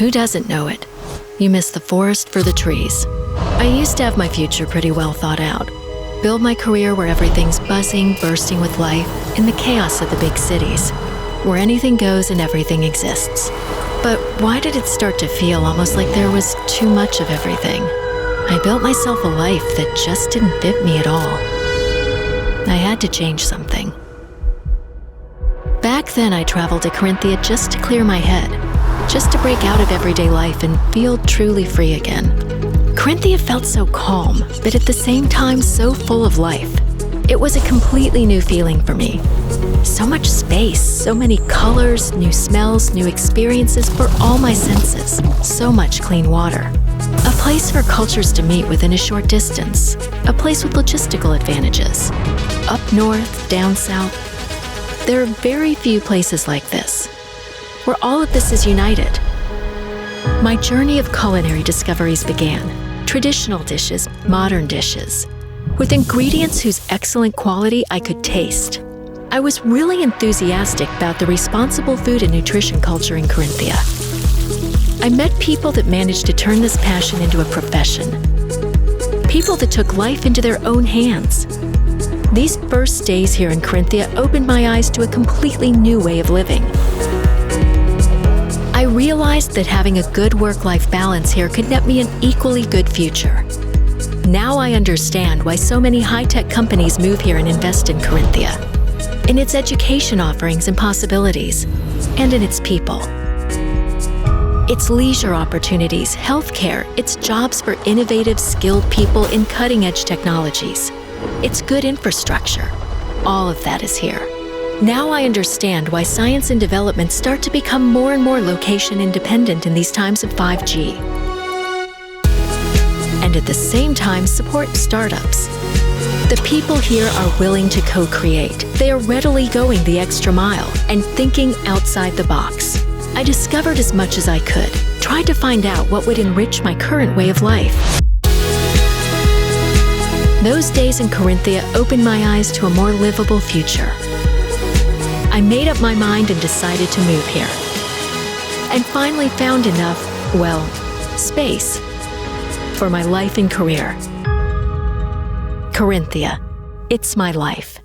Who doesn't know it? You miss the forest for the trees. I used to have my future pretty well thought out. Build my career where everything's buzzing, bursting with life, in the chaos of the big cities, where anything goes and everything exists. But why did it start to feel almost like there was too much of everything? I built myself a life that just didn't fit me at all. I had to change something. Back then, I traveled to Corinthia just to clear my head, just to break out of everyday life and feel truly free again. Corinthia felt so calm, but at the same time so full of life. It was a completely new feeling for me. So much space, so many colors, new smells, new experiences for all my senses. So much clean water. A place for cultures to meet within a short distance. A place with logistical advantages. Up north, down south. There are very few places like this, where all of this is united. My journey of culinary discoveries began. Traditional dishes, modern dishes, with ingredients whose excellent quality I could taste. I was really enthusiastic about the responsible food and nutrition culture in Corinthia. I met people that managed to turn this passion into a profession. People that took life into their own hands. These first days here in Corinthia opened my eyes to a completely new way of living. I realized that having a good work-life balance here could net me an equally good future. Now I understand why so many high-tech companies move here and invest in Corinthia, in its education offerings and possibilities, and in its people. Its leisure opportunities, healthcare, its jobs for innovative, skilled people in cutting-edge technologies, its good infrastructure, all of that is here. Now I understand why science and development start to become more and more location independent in these times of 5G. And at the same time support startups. The people here are willing to co-create. They are readily going the extra mile and thinking outside the box. I discovered as much as I could, tried to find out what would enrich my current way of life. Those days in Corinthia opened my eyes to a more livable future. I made up my mind and decided to move here. And finally found enough, space for my life and career. Corinthia, it's my life.